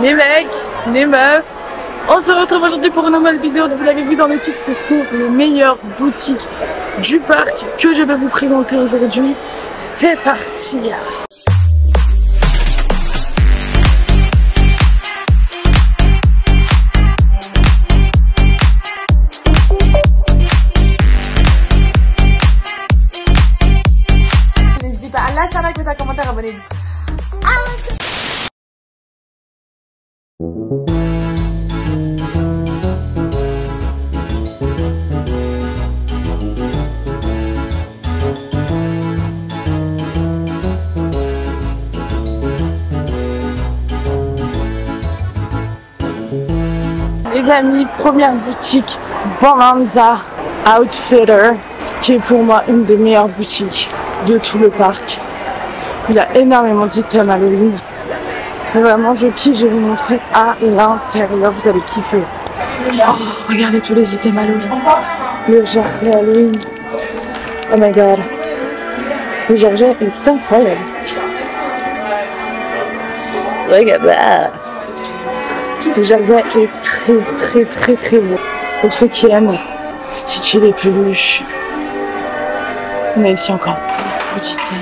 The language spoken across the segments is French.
les mecs, les meufs, on se retrouve aujourd'hui pour une nouvelle vidéo. Vous l'avez vu dans le titre, ce sont les meilleures boutiques du parc que je vais vous présenter aujourd'hui. C'est parti! N'hésitez pas à lâcher un like, mettre un commentaire, abonnez-vous. Les amis, première boutique Bonanza Outfitter, qui est pour moi une des meilleures boutiques de tout le parc. Il y a énormément d'items Halloween. Vraiment, je kiffe, je vais vous montrer à l'intérieur, vous allez kiffer. Oh, regardez tous les items Halloween. Le jardin Halloween. Oh my god. Le jardin est incroyable. Regarde là. Le jardin est très beau. Pour ceux qui aiment stitcher les peluches. On a ici encore beaucoup d'items.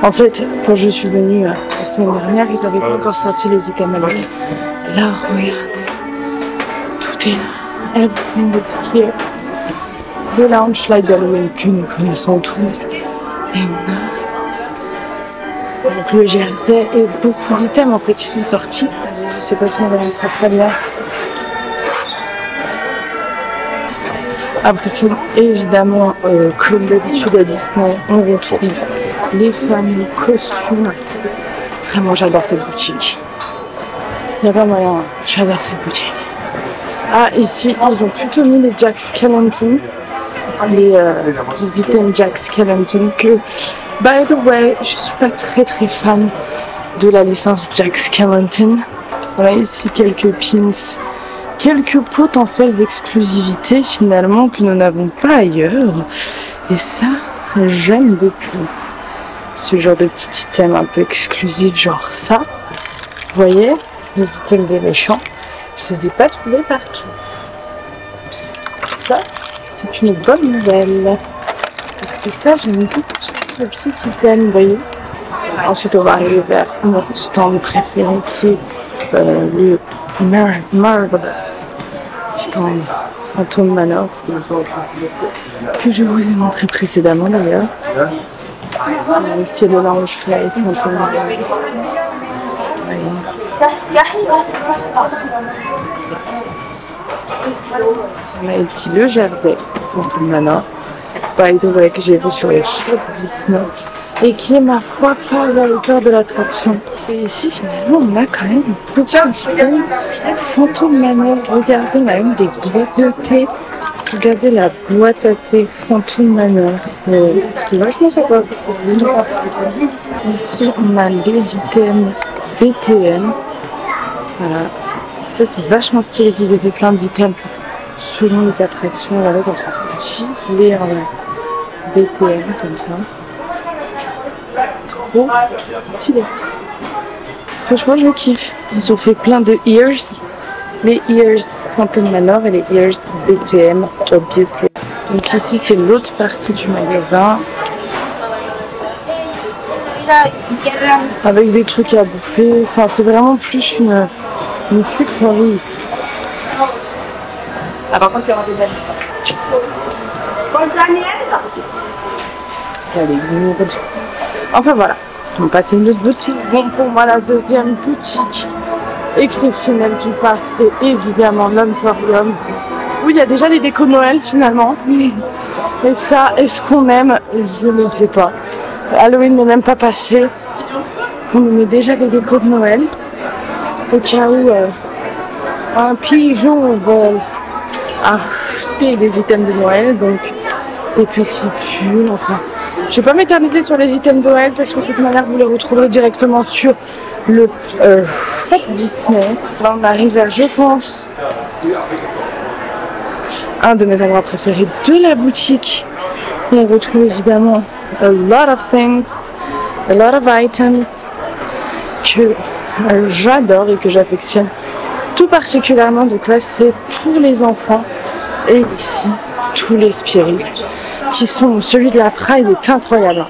En fait, quand je suis venue la semaine dernière, ils n'avaient pas encore sorti les items Halloween. Là, regardez. Tout est là. Everything is here. Le lounge light d'Halloween que nous connaissons tous. Et on a donc le jersey et beaucoup d'items en fait ils sont sortis. Je sais pas si on va les très bien. Après sinon, évidemment, comme d'habitude à Disney, on retrouve les fameux costumes. Vraiment, j'adore cette boutique. Il n'y a pas moyen, j'adore cette boutique. Ah, ici, ils ont plutôt mis les Jack Skellington. Les items Jack Skellington que, by the way, je suis pas très fan de la licence Jack Skellington. Voilà ici quelques pins, quelques potentielles exclusivités finalement que nous n'avons pas ailleurs. Et ça, j'aime beaucoup. Ce genre de petit item un peu exclusif, genre ça. Vous voyez, les items des méchants, je les ai pas trouvés partout. Ça, c'est une bonne nouvelle. Parce que ça, j'aime beaucoup ce petit item, vous voyez. Ensuite, on va arriver vers mon stand préféré qui est le Marvelous stand Phantom Manor que je vous ai montré précédemment d'ailleurs. Ici le lounge light Phantom Manor. On a ici le jersey Phantom Manor, by the way, que j'ai vu sur les shops Disney et qui est ma foi pas la hauteur de l'attraction. Et ici finalement on a quand même beaucoup d'items Phantom Manor. Regardez, on a une des boîtes de thé. Regardez la boîte à thé Phantom Manor. C'est vachement sympa. Ici on a les items BTM. Voilà. Ça c'est vachement stylé qu'ils aient fait plein d'items selon les attractions. Voilà, comme ça stylé en BTM comme ça. Trop stylé. Franchement je kiffe. Ils ont fait plein de ears. Les ears Phantom Manor et les ears BTM obviously. Donc ici c'est l'autre partie du magasin. Avec des trucs à bouffer. Enfin c'est vraiment plus une sucrerie ici. Ah par contre il y aura des belles. Elle est lourde. Enfin voilà. On va passer une autre boutique. Bon, pour moi, la deuxième boutique exceptionnelle du parc, c'est évidemment l'Emporium, où il y a déjà les décos de Noël finalement. Et ça, est-ce qu'on aime? Je ne sais pas. Halloween n'est même pas passé. On nous met déjà des décos de Noël. Au cas où un pigeon veut acheter des items de Noël, donc des petits pulls, enfin. Je ne vais pas m'éterniser sur les items de Noël parce que de toute manière vous les retrouverez directement sur le shop Disney. Là on arrive vers, je pense, un de mes endroits préférés de la boutique. On retrouve évidemment a lot of things, a lot of items que j'adore et que j'affectionne tout particulièrement. Donc là, c'est pour les enfants. Et ici, tous les spirits qui sont... Celui de la Pride est incroyable.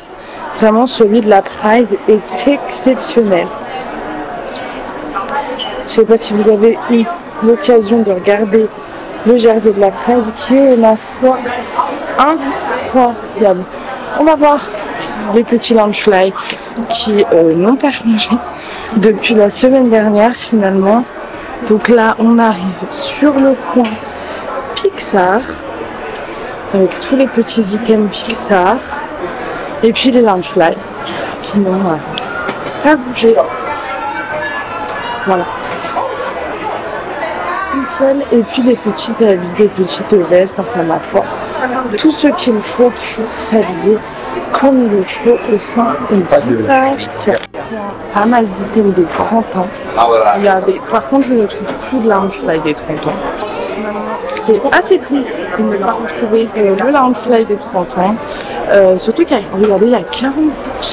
Vraiment, celui de la Pride est exceptionnel. Je sais pas si vous avez eu l'occasion de regarder le jersey de la Pride qui est, ma foi, incroyable. On va voir les petits Loungefly qui n'ont pas changé depuis la semaine dernière finalement. Donc là, on arrive sur le coin Pixar avec tous les petits items Pixar et puis les Loungefly qui n'ont pas bougé. Voilà. Et puis des petites habits, des petites vestes, enfin ma foi, tout ce qu'il faut pour s'habiller comme il le faut au sein d'une parc. Pas mal d'items de 30 ans. Regardez, par contre je ne trouve plus de Loungefly des 30 ans. C'est assez triste de ne pas retrouver le Loungefly des 30 ans. Surtout qu'il y a, regardez, il y a 40%.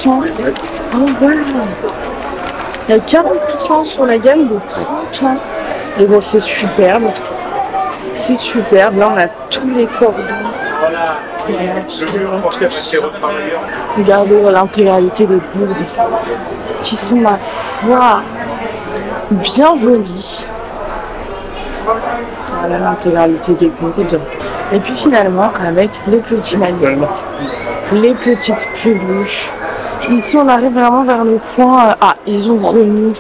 Oh voilà. Il y a 40% sur la gamme de 30 ans. Et ben c'est superbe. C'est superbe. Là on a tous les cordons. Voilà, regardez l'intégralité des gourdes qui sont, ma foi, bien jolies. Voilà l'intégralité des gourdes. Et puis finalement avec les petits manettes, les petites peluches. Ici on arrive vraiment vers le point. Ils ont remis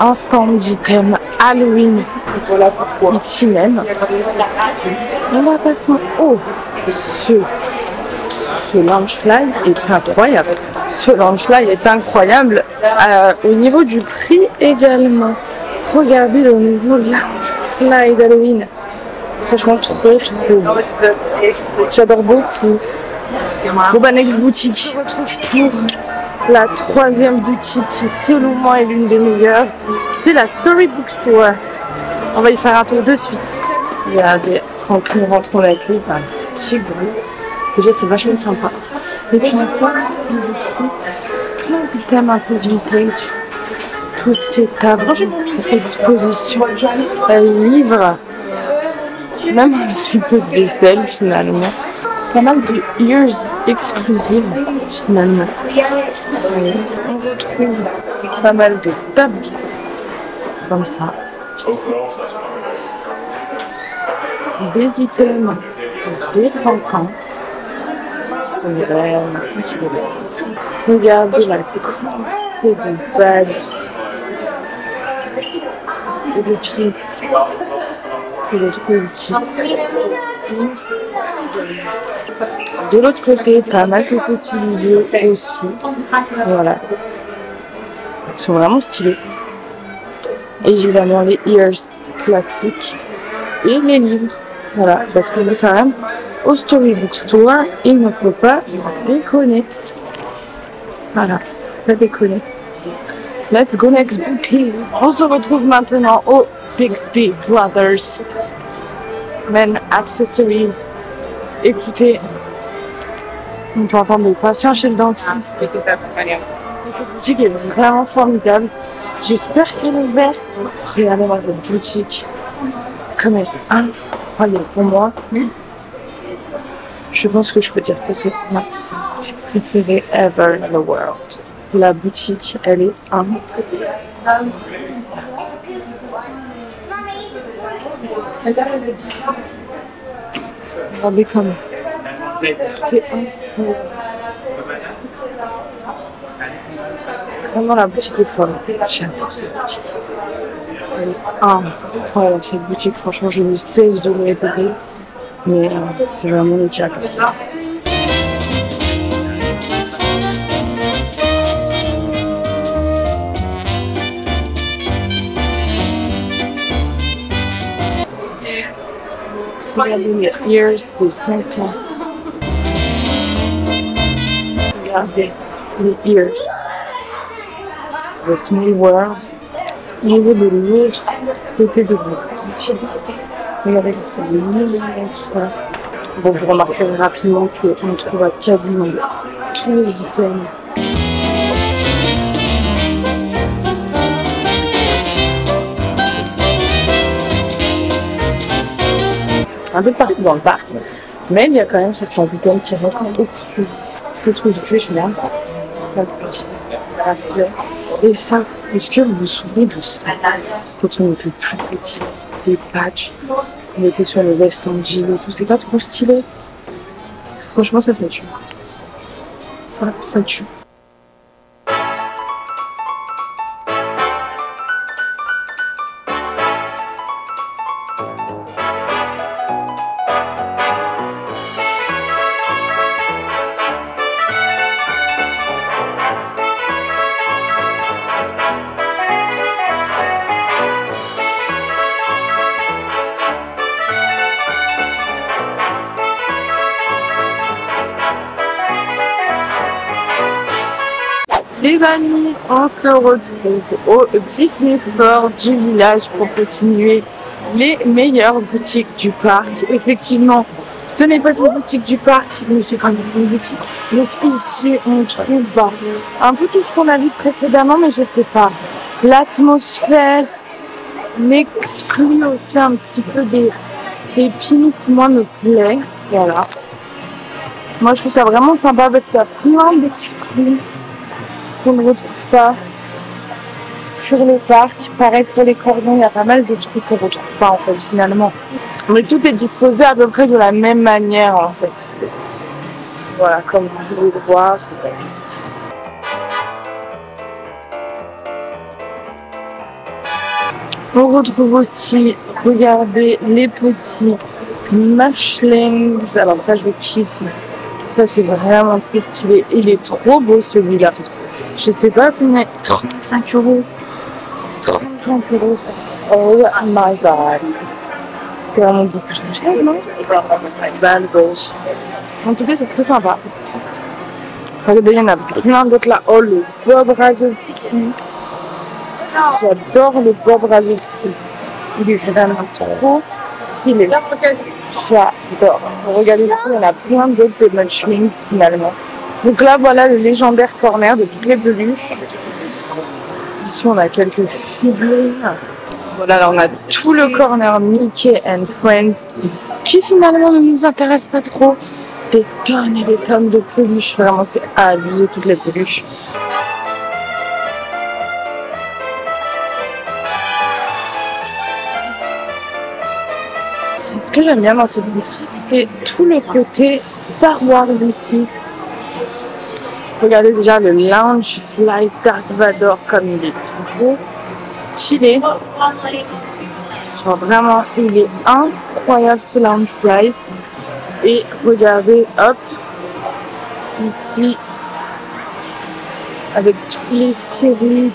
un stand d'item Halloween ici même. On va passer. Oh, ce Loungefly est incroyable. Ce Loungefly est incroyable au niveau du prix également. Regardez le nouveau Loungefly d'Halloween. Franchement trop beau. J'adore beaucoup. Bon bah next boutique. On se retrouve pour la troisième boutique qui selon moi est l'une des meilleures. C'est la Storybook Store. On va y faire un tour de suite. Regardez, quand nous rentrons la clé par un petit bruit. Déjà c'est vachement sympa. Et puis en fait, on retrouve plein d'items un peu vintage. Tout ce qui est table, exposition, livres, même un petit peu de vaisselle finalement. Pas mal de ears exclusives finalement. On retrouve pas mal de tables comme ça. Des items des 100 ans qui sont vraiment stylés. Regardez la quantité de badges et de pièces que je trouve ici. De l'autre côté, pas mal de petits milieux aussi. Voilà. Ils sont vraiment stylés. Évidemment, les ears classiques et les livres. Voilà, parce qu'on est quand même au Storybook Store et il ne faut pas déconner. Voilà, pas déconner. Let's go next boutique. On se retrouve maintenant au Bixby Brothers Men Accessories. Écoutez, on peut entendre des patients chez le dentiste. Cette boutique est vraiment formidable. J'espère qu'elle est ouverte. Regardez-moi cette boutique. Comme elle est incroyable pour moi. Je pense que je peux dire que c'est ma boutique préférée ever in the world. La boutique, elle est incroyable. Regardez comme tout est incroyable. Vraiment la boutique est folle. J'adore cette boutique. Elle est incroyable cette boutique. Franchement, je ne cesse de le répéter. Mais c'est vraiment le cas. Regardez les ears des 100 ans. Regardez les ears. The Small World. Au niveau de l'autre côté de la boutique, regardez comme ça, les lumières, tout ça. Bon, vous remarquerez rapidement qu'on trouve à quasiment tous les items. un peu partout dans le parc. Mais il y a quand même certains items qui restent exclusifs. Le truc du final, la petite bracelet. Et ça, est-ce que vous vous souvenez de ça? Quand on était plus petit, les patchs, on était sur le veste en jean et tout, c'est pas trop stylé. Franchement, ça tue. Ça tue. Les amis, on se retrouve au Disney Store du village pour continuer les meilleures boutiques du parc. Effectivement, ce n'est pas une boutique du parc, mais c'est quand même une boutique. Donc ici, on trouve un peu tout ce qu'on a vu précédemment, mais je sais pas. L'atmosphère, l'exclu aussi un petit peu des pins, moi me plaît. Voilà. Moi, je trouve ça vraiment sympa parce qu'il y a plein d'exclus qu'on ne retrouve pas sur le parc. Pareil pour les cordons, il y a pas mal de trucs qu'on ne retrouve pas en fait finalement. Mais tout est disposé à peu près de la même manière en fait. Voilà, comme vous pouvez le voir. On retrouve aussi, regardez, les petits Mashlings. Alors ça, je kiffe. Ça, c'est vraiment trop stylé. Il est trop beau celui-là. Je sais pas combien. 35 €. 35 € ça. Oh my god. C'est vraiment beaucoup trop cher, non? 5 balles gauche. En tout cas, c'est très sympa. Regardez, il y en a plein d'autres là. Oh, le Bob Razowski. J'adore le Bob Razowski. Il est vraiment trop stylé. J'adore. Regardez, il y en a plein d'autres des Munchkins finalement. Donc là, voilà le légendaire corner de toutes les peluches. Ici, on a quelques figurines. Voilà, là, on a tout le corner Mickey and Friends qui finalement ne nous intéresse pas trop. Des tonnes et des tonnes de peluches. Vraiment, c'est à abuser toutes les peluches. Ce que j'aime bien dans cette boutique, c'est tout le côté Star Wars ici. Regardez déjà le Lounge Fly Dark Vador comme il est trop stylé. Genre vraiment, il est incroyable ce Lounge Fly. Et regardez, hop, ici, avec tous les spirits,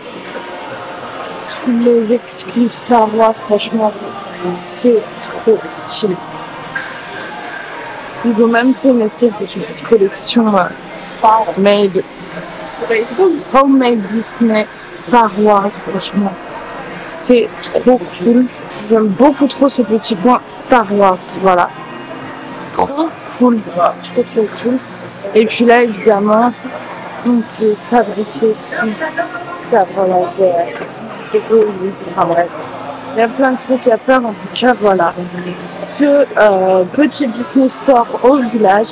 tous les exclus Star Wars, franchement, c'est trop stylé. Ils ont même fait une espèce de petite collection homemade Disney Star Wars, franchement. C'est trop cool. J'aime beaucoup trop ce petit coin Star Wars, voilà. Trop cool. Je trouve que c'est cool. Et puis là, évidemment, on peut fabriquer son sabre laser. Enfin bref. Il y a plein de trucs à faire, en tout cas voilà. Ce petit Disney Store au village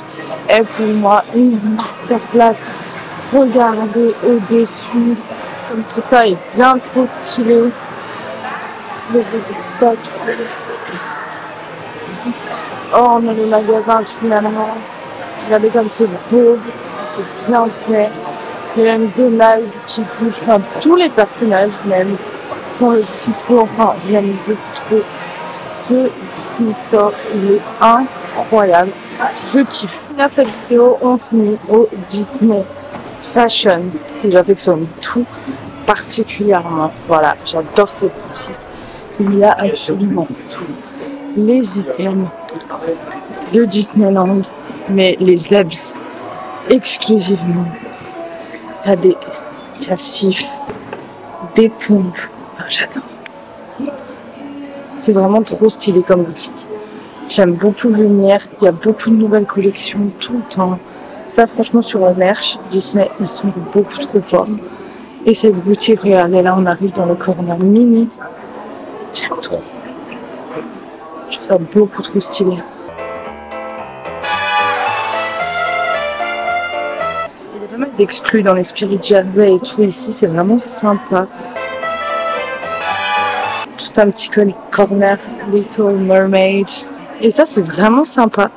est pour moi une masterclass. Regardez au-dessus, comme tout ça est bien trop stylé. Les petites statues. Oh, on a le magasin finalement. Regardez comme c'est beau, c'est bien fait. Il y a une Donald qui bouge, enfin tous les personnages même. Le petit tour, enfin j'aime beaucoup trop ce Disney Store, il est incroyable. Ceux qui finissent cette vidéo ont fini au Disney Fashion, que j'affectionne tout particulièrement. Voilà, j'adore cette boutique. Il y a absolument tout. Les items de Disneyland, mais les habits exclusivement. Il y a des cassifs, des pompes. J'adore. C'est vraiment trop stylé comme boutique. J'aime beaucoup venir. Il y a beaucoup de nouvelles collections tout le temps. Ça, franchement, sur le merch, Disney, ils sont beaucoup trop forts. Et cette boutique, regardez, là, on arrive dans le corner mini. J'aime trop. Je trouve ça beaucoup trop stylé. pas mal d'exclus dans les Spirit Jersey et tout ici, c'est vraiment sympa. Tout un petit corner Little Mermaid. Et ça, c'est vraiment sympa.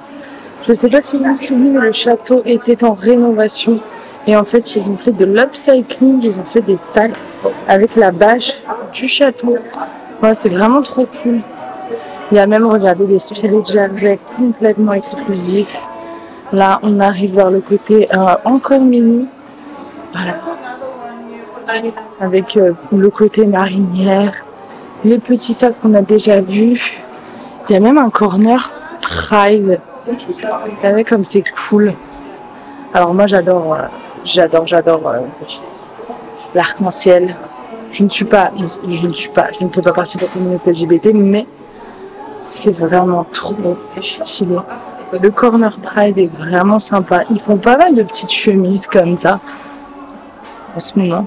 Je sais pas si vous vous souvenez, mais le château était en rénovation. Et en fait, ils ont fait de l'upcycling, ils ont fait des sacs avec la bâche du château. Ouais, c'est vraiment trop cool. Il y a même, regardez, des Spirit Jersey complètement exclusifs. Là, on arrive vers le côté encore mini. Voilà. Avec le côté marinière, les petits sacs qu'on a déjà vus. Il y a même un corner Pride. Regardez comme c'est cool. Alors moi, j'adore l'arc-en-ciel. Je ne fais pas partie de la communauté LGBT, mais c'est vraiment trop stylé. Le corner Pride est vraiment sympa. Ils font pas mal de petites chemises comme ça en ce moment.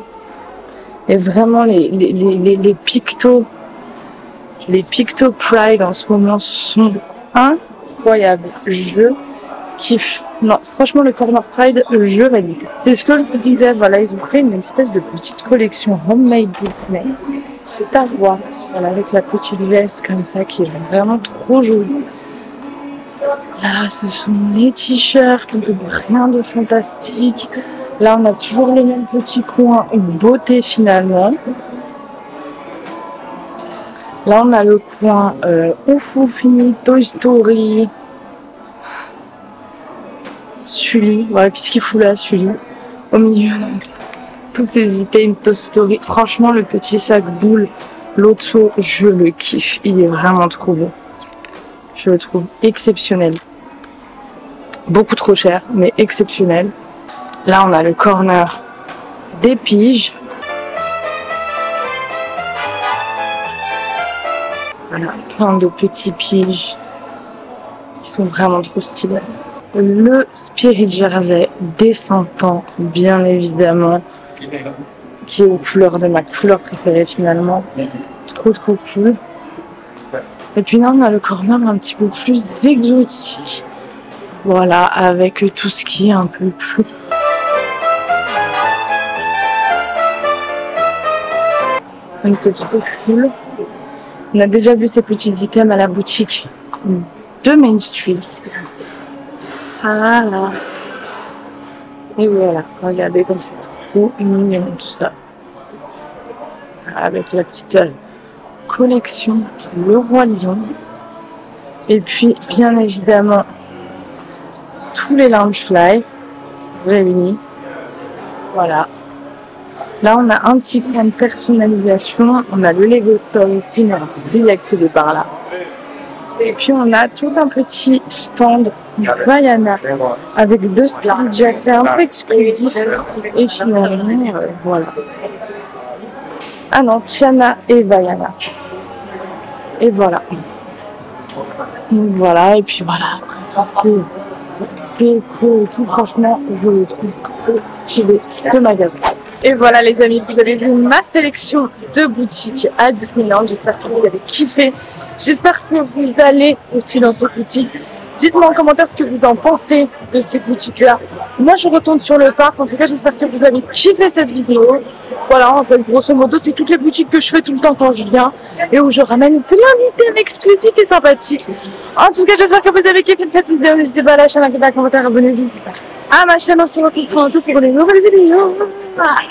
Et vraiment les pictos Pride en ce moment sont incroyables. Je kiffe. Non, franchement, le corner Pride, je valide. C'est ce que je vous disais, voilà, ils ont fait une espèce de petite collection homemade Disney. Star Wars, voilà, avec la petite veste comme ça qui est vraiment trop jolie. Là, ce sont les t-shirts, rien de fantastique. Là, on a toujours les mêmes petits coins beauté finalement. Là, on a le coin Ouf Oufini, Toy Story, Sully. Voilà, qu'est-ce qu'il fout là, Sully? Au milieu, tous ces items Toy Story. Franchement, le petit sac boule, Lotso, je le kiffe. Il est vraiment trop beau. Je le trouve exceptionnel. Beaucoup trop cher, mais exceptionnel. Là, on a le corner des piges. Voilà, plein de petits piges qui sont vraiment trop stylés. Le Spirit Jersey descendant, bien évidemment, qui est aux couleurs de ma couleur préférée finalement. Trop cool. Et puis là, on a le corner un petit peu plus exotique. Voilà, avec tout ce qui est un peu plus... Donc c'est trop cool. On a déjà vu ces petits items à la boutique de Main Street. Voilà. Et voilà, regardez comme c'est trop mignon tout ça. Avec la petite collection Le Roi Lion. Et puis, bien évidemment, tous les Loungefly réunis. Voilà. Là, on a un petit coin de personnalisation. On a le Lego Store ici, mais on peut y accéder par là. Et puis, on a tout un petit stand Vaiana avec deux Spirit Jersey un peu exclusifs. Et finalement, voilà. Ah non, Tiana et Vaiana. Et voilà. Voilà, et puis voilà. Tout ce qui est déco et tout, franchement, je le trouve trop stylé, ce magasin. Et voilà les amis, vous avez vu ma sélection de boutiques à Disneyland. J'espère que vous avez kiffé. J'espère que vous allez aussi dans ces boutiques. Dites-moi en commentaire ce que vous en pensez de ces boutiques-là. Moi, je retourne sur le parc. En tout cas, j'espère que vous avez kiffé cette vidéo. Voilà, en fait, grosso modo, c'est toutes les boutiques que je fais tout le temps quand je viens et où je ramène plein d'items exclusifs et sympathiques. En tout cas, j'espère que vous avez kiffé cette vidéo. N'hésitez pas à lâcher un commentaire, abonnez-vous à ma chaîne. On se retrouve très bientôt pour les nouvelles vidéos. Voilà.